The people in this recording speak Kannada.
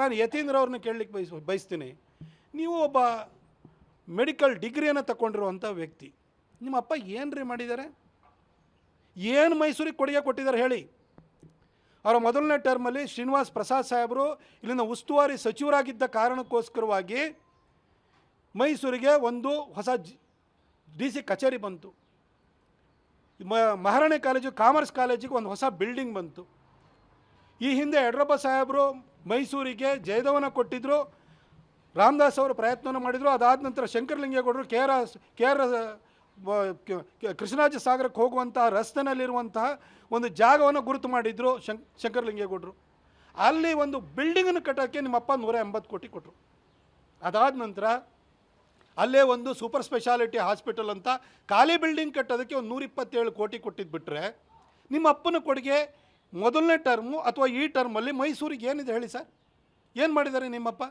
ನಾನು ಯತೀಂದ್ರ ಅವ್ರನ್ನ ಕೇಳಲಿಕ್ಕೆ ಬಯಸ್ತೀನಿ. ನೀವು ಒಬ್ಬ ಮೆಡಿಕಲ್ ಡಿಗ್ರಿಯನ್ನು ತಗೊಂಡಿರುವಂಥ ವ್ಯಕ್ತಿ, ನಿಮ್ಮ ಅಪ್ಪ ಏನು ಮಾಡಿದ್ದಾರೆ? ಏನು ಮೈಸೂರಿಗೆ ಕೊಡುಗೆ ಕೊಟ್ಟಿದ್ದಾರೆ ಹೇಳಿ? ಅವರ ಮೊದಲನೇ ಟರ್ಮಲ್ಲಿ ಶ್ರೀನಿವಾಸ್ ಪ್ರಸಾದ್ ಸಾಹೇಬರು ಇಲ್ಲಿನ ಉಸ್ತುವಾರಿ ಸಚಿವರಾಗಿದ್ದ ಕಾರಣಕ್ಕೋಸ್ಕರವಾಗಿ ಮೈಸೂರಿಗೆ ಒಂದು ಹೊಸ DC ಕಚೇರಿ ಬಂತು. ಮಹಾರಾಣಿ ಕಾಲೇಜು, ಕಾಮರ್ಸ್ ಕಾಲೇಜಿಗೆ ಒಂದು ಹೊಸ ಬಿಲ್ಡಿಂಗ್ ಬಂತು. ಈ ಹಿಂದೆ ಯಡಿಯೂರಪ್ಪ ಸಾಹೇಬರು ಮೈಸೂರಿಗೆ ಜಯದೇವನ ಕೊಟ್ಟಿದ್ದರು, ರಾಮದಾಸ್ ಅವರು ಪ್ರಯತ್ನವನ್ನು ಮಾಡಿದರು. ಅದಾದ ನಂತರ ಶಂಕರಲಿಂಗೇಗೌಡರು ಕೃಷ್ಣರಾಜ ಸಾಗರಕ್ಕೆ ಹೋಗುವಂತಹ ರಸ್ತೆನಲ್ಲಿರುವಂತಹ ಒಂದು ಜಾಗವನ್ನು ಗುರುತು ಮಾಡಿದರು ಶಂಕರಲಿಂಗೇಗೌಡರು. ಅಲ್ಲಿ ಒಂದು ಬಿಲ್ಡಿಂಗನ್ನು ಕಟ್ಟೋಕ್ಕೆ ನಿಮ್ಮಪ್ಪ 180 ಕೋಟಿ ಕೊಟ್ಟರು. ಅದಾದ ನಂತರ ಅಲ್ಲೇ ಒಂದು ಸೂಪರ್ ಸ್ಪೆಷಾಲಿಟಿ ಹಾಸ್ಪಿಟಲ್ ಅಂತ ಖಾಲಿ ಬಿಲ್ಡಿಂಗ್ ಕಟ್ಟೋದಕ್ಕೆ ಒಂದು 127 ಕೋಟಿ ಕೊಟ್ಟಿದ್ದು ಬಿಟ್ಟರೆ, ನಿಮ್ಮ ಅಪ್ಪನ ಕೊಡುಗೆ ಮೊದಲನೇ ಟರ್ಮು ಅಥವಾ ಈ ಟರ್ಮಲ್ಲಿ ಮೈಸೂರಿಗೆ ಏನಿದೆ ಹೇಳಿ ಸರ್? ಏನು ಮಾಡಿದ್ದಾರೆ ನಿಮ್ಮಪ್ಪ?